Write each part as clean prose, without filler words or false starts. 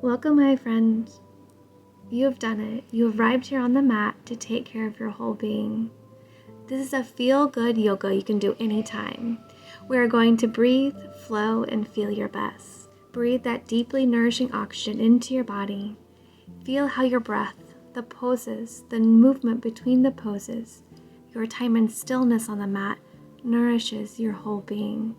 Welcome, my friend. You have done it. You have arrived here on the mat to take care of your whole being. This is a feel-good yoga you can do anytime. We are going to breathe, flow, and feel your best. Breathe that deeply nourishing oxygen into your body. Feel how your breath, the poses, the movement between the poses, your time in stillness on the mat nourishes your whole being.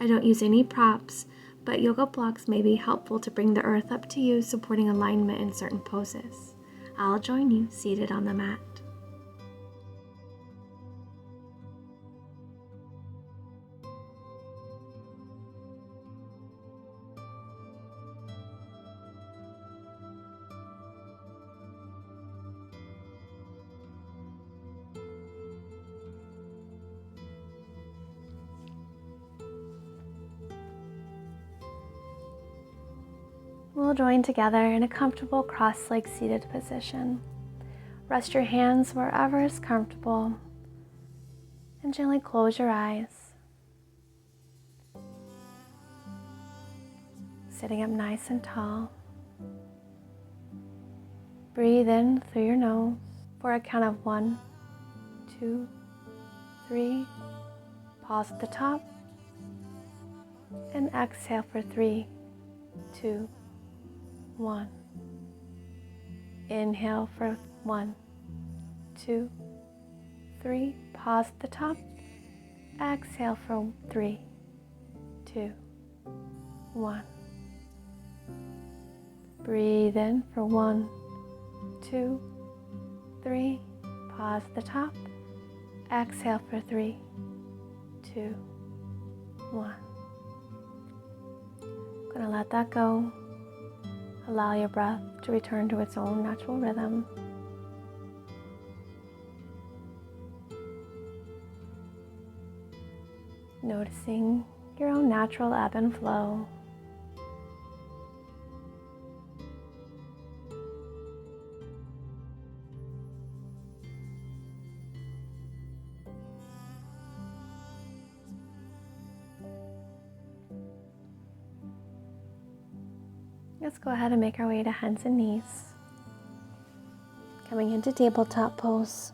I don't use any props, but yoga blocks may be helpful to bring the earth up to you, supporting alignment in certain poses. I'll join you seated on the mat. We'll join together in a comfortable cross-legged seated position. Rest your hands wherever is comfortable and gently close your eyes. Sitting up nice and tall. Breathe in through your nose for a count of 1, 2, 3. Pause at the top and exhale for 3, 2, 1. Inhale for 1, 2, 3. Pause at the top. Exhale for 3, 2, 1. Breathe in for 1, 2, 3. Pause at the top. Exhale for 3, 2, 1. Gonna let that go. Allow your breath to return to its own natural rhythm. Noticing your own natural ebb and flow. Let's go ahead and make our way to hands and knees. Coming into tabletop pose.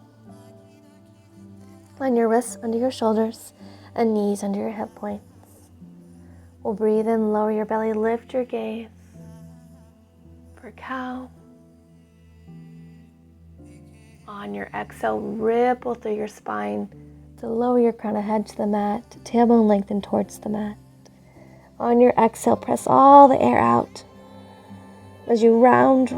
Line your wrists under your shoulders and knees under your hip points. We'll breathe in, lower your belly, lift your gaze for cow. On your exhale, ripple through your spine to lower your crown of head to the mat, tailbone lengthen towards the mat. On your exhale, press all the air out as you round.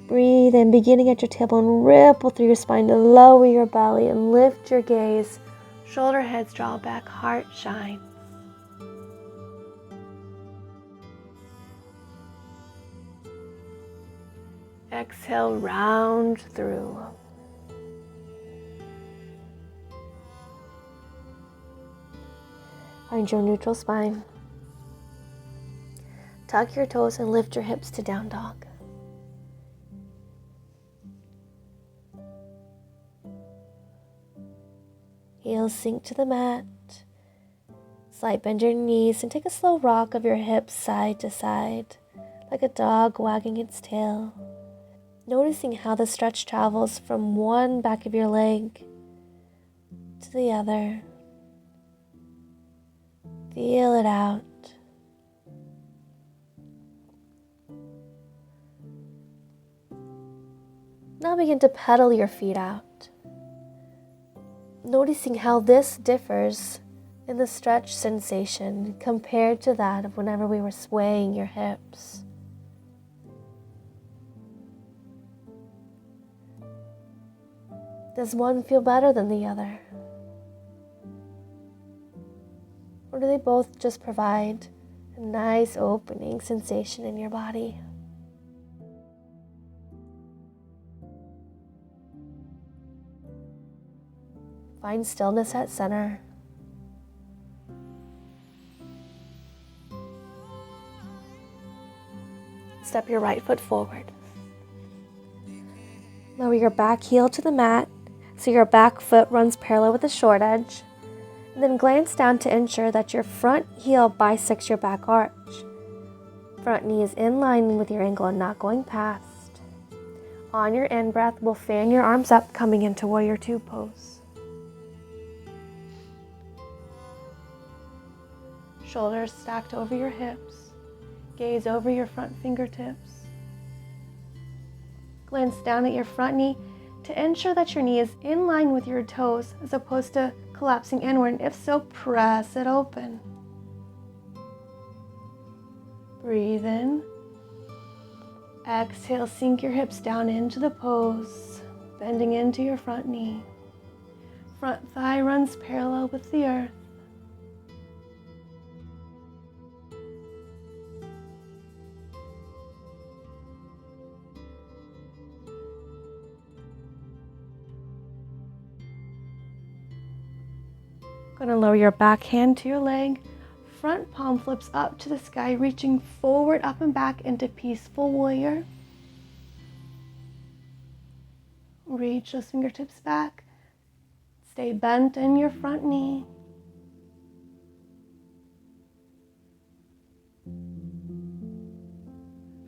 Breathe in, beginning at your tailbone, ripple through your spine to lower your belly and lift your gaze. Shoulder heads draw back, heart shine. Exhale, round through. Find your neutral spine. Tuck your toes and lift your hips to down dog. Heels sink to the mat. Slight bend your knees and take a slow rock of your hips side to side, like a dog wagging its tail. Noticing how the stretch travels from one back of your leg to the other. Feel it out. Now begin to pedal your feet out. Noticing how this differs in the stretch sensation compared to that of whenever we were swaying your hips. Does one feel better than the other? Or do they both just provide a nice opening sensation in your body? Find stillness at center. Step your right foot forward. Lower your back heel to the mat so your back foot runs parallel with the short edge. And then glance down to ensure that your front heel bisects your back arch. Front knee is in line with your ankle and not going past. On your in-breath, we'll fan your arms up, coming into Warrior Two pose. Shoulders stacked over your hips. Gaze over your front fingertips. Glance down at your front knee to ensure that your knee is in line with your toes as opposed to collapsing inward. If so, press it open. Breathe in. Exhale, sink your hips down into the pose, bending into your front knee. Front thigh runs parallel with the earth. Going to lower your back hand to your leg. Front palm flips up to the sky, reaching forward, up and back into peaceful warrior. Reach those fingertips back. Stay bent in your front knee.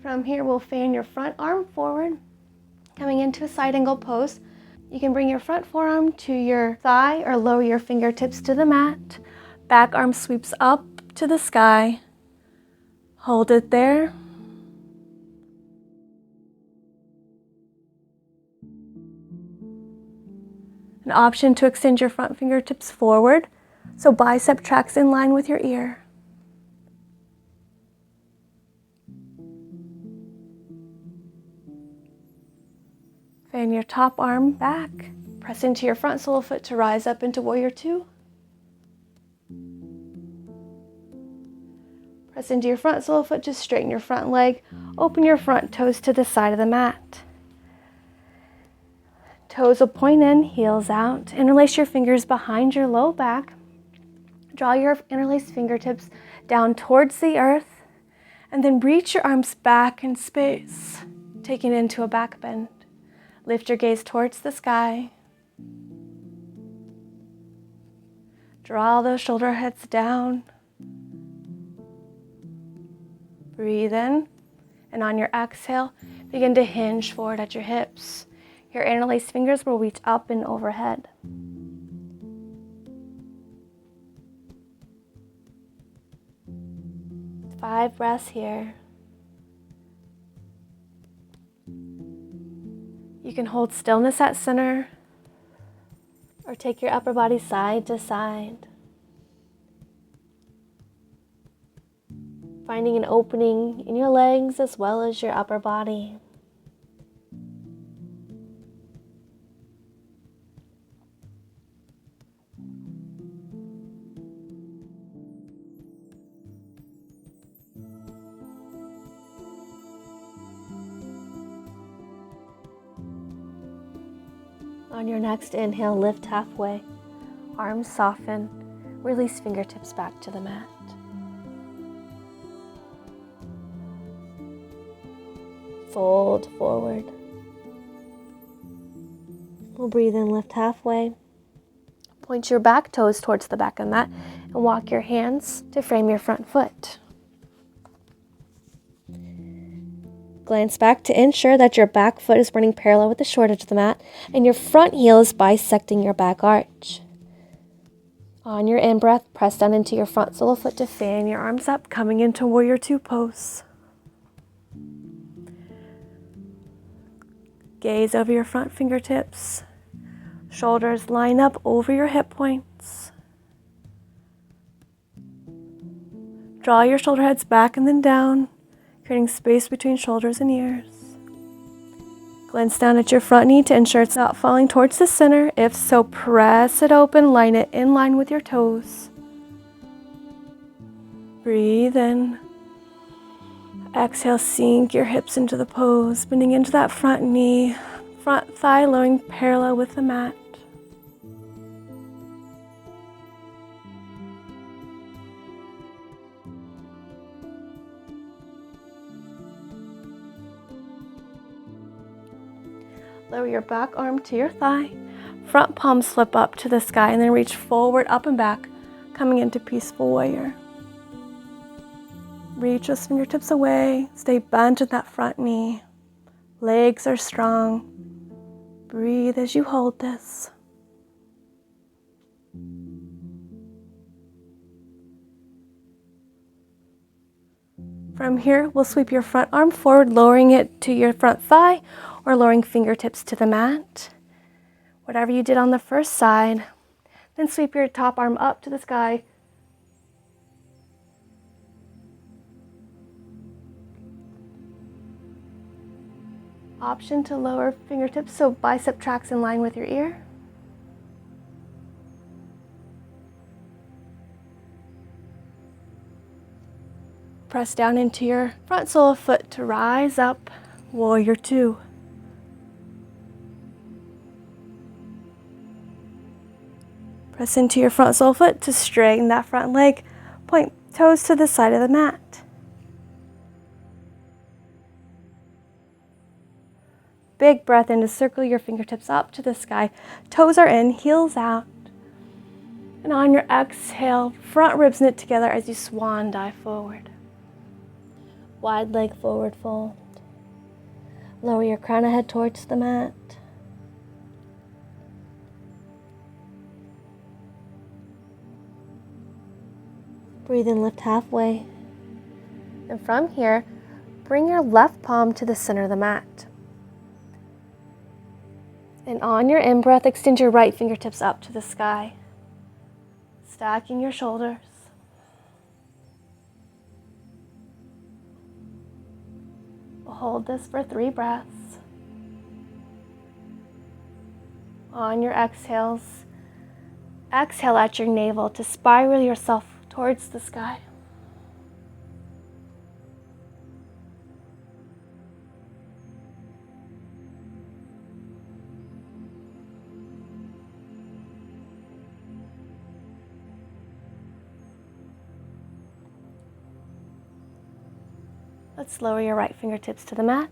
From here, we'll fan your front arm forward, coming into a side angle pose. You can bring your front forearm to your thigh or lower your fingertips to the mat. Back arm sweeps up to the sky. Hold it there. An option to extend your front fingertips forward, so bicep tracks in line with your ear. Fan your top arm back. Press into your front sole of foot to rise up into Warrior Two. Press into your front sole of foot to straighten your front leg. Open your front toes to the side of the mat. Toes will point in, heels out. Interlace your fingers behind your low back. Draw your interlaced fingertips down towards the earth. And then reach your arms back in space, taking it into a back bend. Lift your gaze towards the sky. Draw those shoulder heads down. Breathe in, and on your exhale, begin to hinge forward at your hips. Your interlaced fingers will reach up and overhead. 5 breaths here. You can hold stillness at center or take your upper body side to side. Finding an opening in your legs as well as your upper body. On your next inhale, lift halfway. Arms soften. Release fingertips back to the mat. Fold forward. We'll breathe in, lift halfway. Point your back toes towards the back of the mat and walk your hands to frame your front foot. Glance back to ensure that your back foot is running parallel with the short edge of the mat and your front heel is bisecting your back arch. On your in-breath, press down into your front sole of foot to fan your arms up, coming into Warrior Two pose. Gaze over your front fingertips. Shoulders line up over your hip points. Draw your shoulder heads back and then down, creating space between shoulders and ears. Glance down at your front knee to ensure it's not falling towards the center. If so, press it open, line it in line with your toes. Breathe in. Exhale, sink your hips into the pose, bending into that front knee, front thigh lowering parallel with the mat. Lower your back arm to your thigh. Front palms flip up to the sky and then reach forward, up and back. coming into peaceful warrior. Reach those fingertips away. Stay bent at that front knee. Legs are strong. Breathe as you hold this. From here, we'll sweep your front arm forward, lowering it to your front thigh or lowering fingertips to the mat. Whatever you did on the first side. Then sweep your top arm up to the sky. Option to lower fingertips so bicep tracks in line with your ear. Press down into your front sole of foot to rise up, warrior two. Press into your front sole foot to straighten that front leg. Point toes to the side of the mat. Big breath in to circle your fingertips up to the sky. Toes are in, heels out. And on your exhale, front ribs knit together as you swan dive forward. Wide leg forward fold. Lower your crown of head towards the mat. Breathe in, lift halfway. And from here, bring your left palm to the center of the mat. And on your in-breath, extend your right fingertips up to the sky, stacking your shoulders. We'll hold this for 3 breaths. On your exhales, exhale at your navel to spiral yourself towards the sky. Let's lower your right fingertips to the mat.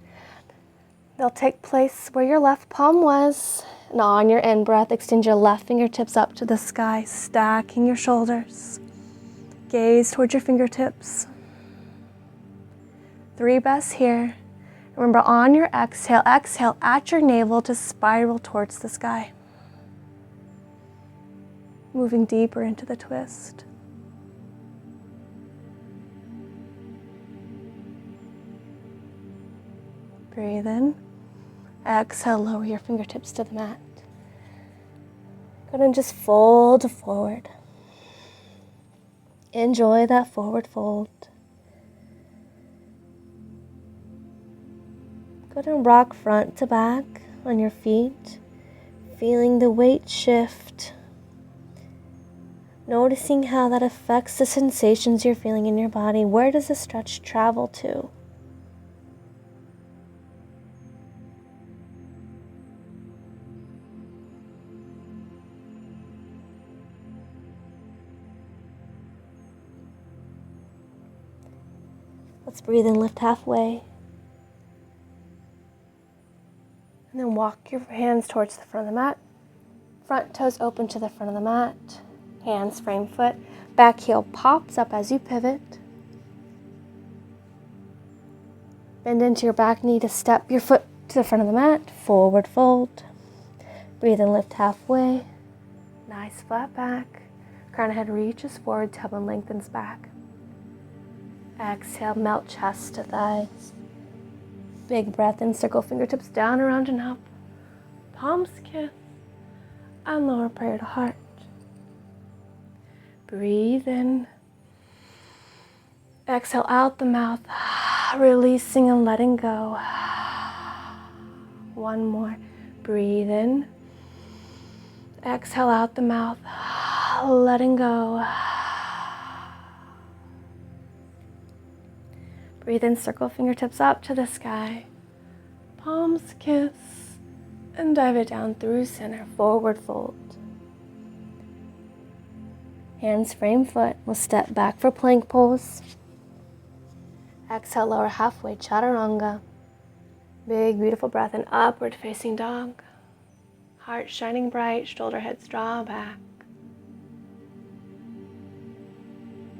They'll take place where your left palm was. And on your in-breath, extend your left fingertips up to the sky, stacking your shoulders. Gaze towards your fingertips. 3 breaths here. Remember, on your exhale, exhale at your navel to spiral towards the sky. Moving deeper into the twist. Breathe in. Exhale, lower your fingertips to the mat. Go ahead and just fold forward. Enjoy that forward fold. Go ahead and rock front to back on your feet, feeling the weight shift. Noticing how that affects the sensations you're feeling in your body. Where does the stretch travel to? Let's breathe in, lift halfway. And then walk your hands towards the front of the mat. Front toes open to the front of the mat. Hands frame foot. Back heel pops up as you pivot. Bend into your back knee to step your foot to the front of the mat. Forward fold. Breathe in, lift halfway. Nice flat back. Crown of head reaches forward, tailbone lengthens back. Exhale, melt chest to thighs. Big breath in, circle fingertips down, around, and up. Palms kiss, and lower prayer to heart. Breathe in. Exhale out the mouth, releasing and letting go. One more. Breathe in. Exhale out the mouth, letting go. Breathe in, circle fingertips up to the sky. Palms kiss, and dive it down through center, forward fold. Hands frame foot. We'll step back for plank pose. Exhale, lower halfway, chaturanga. Big, beautiful breath in, upward facing dog. Heart shining bright, shoulder heads draw back.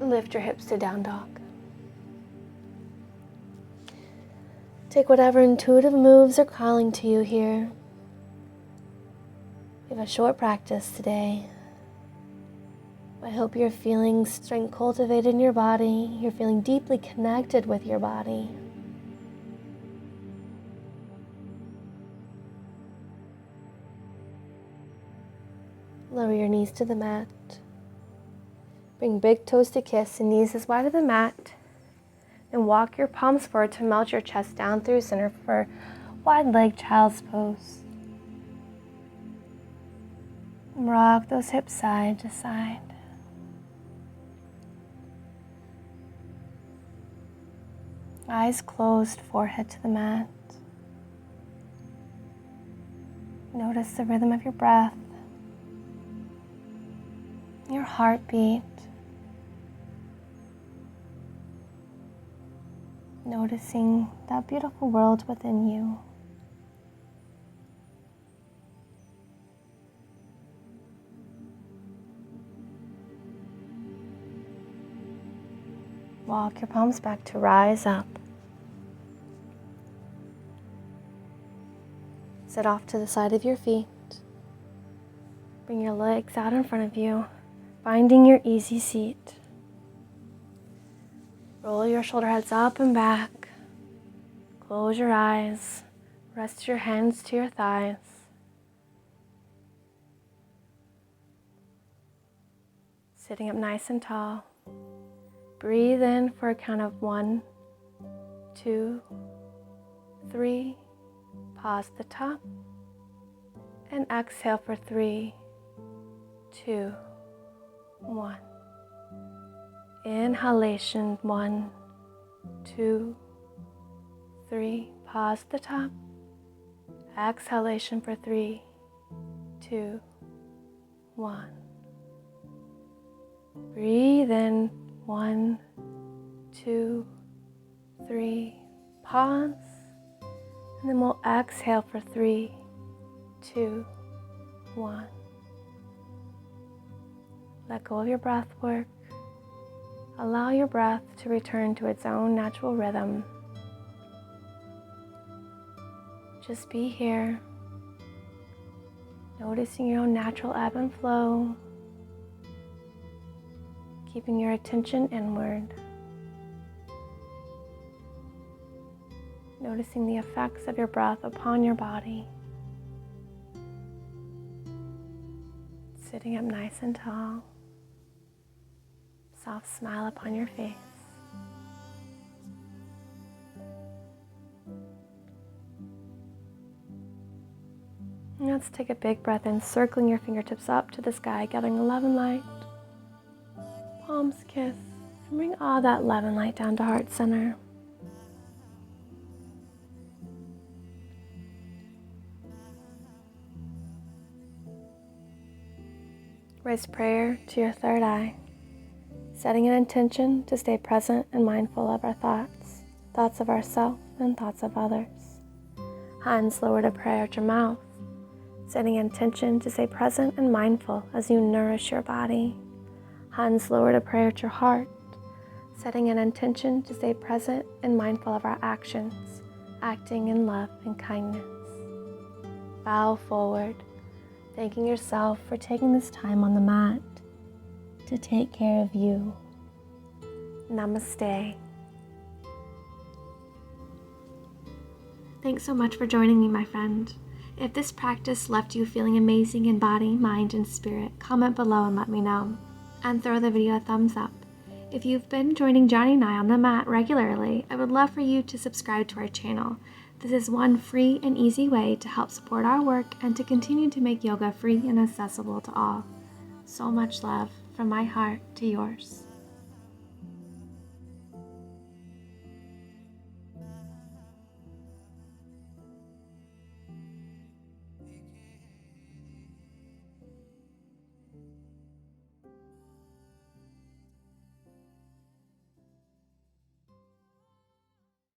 Lift your hips to down dog. Take whatever intuitive moves are calling to you here. We have a short practice today. I hope you're feeling strength cultivated in your body. You're feeling deeply connected with your body. Lower your knees to the mat. Bring big toes to kiss and knees as wide as the mat. And walk your palms forward to melt your chest down through center for wide leg child's pose. Rock those hips side to side. Eyes closed, forehead to the mat. Notice the rhythm of your breath, your heartbeat. Noticing that beautiful world within you. Walk your palms back to rise up. Sit off to the side of your feet. Bring your legs out in front of you, finding your easy seat. Roll your shoulder heads up and back. Close your eyes. Rest your hands to your thighs. Sitting up nice and tall. Breathe in for a count of 1, 2, 3. Pause at the top. And exhale for 3, 2, 1. Inhalation 1, 2, 3. Pause at the top. Exhalation for 3, 2, 1. Breathe in 1, 2, 3. Pause. And then we'll exhale for 3, 2, 1. Let go of your breath work. Allow your breath to return to its own natural rhythm. Just be here, noticing your own natural ebb and flow, keeping your attention inward, noticing the effects of your breath upon your body. Sitting up nice and tall. Soft smile upon your face. And let's take a big breath in, circling your fingertips up to the sky, gathering love and light. Palms kiss, and bring all that love and light down to heart center. Raise prayer to your third eye. Setting an intention to stay present and mindful of our thoughts, thoughts of ourselves and thoughts of others. Hands lower to prayer at your mouth, setting an intention to stay present and mindful as you nourish your body. Hands lower to prayer at your heart, setting an intention to stay present and mindful of our actions, acting in love and kindness. Bow forward, thanking yourself for taking this time on the mat to take care of you. Namaste. Thanks so much for joining me, my friend. If this practice left you feeling amazing in body, mind, and spirit, comment below and let me know. And throw the video a thumbs up. If you've been joining Johnny and I on the mat regularly, I would love for you to subscribe to our channel. This is one free and easy way to help support our work and to continue to make yoga free and accessible to all. So much love from my heart to yours.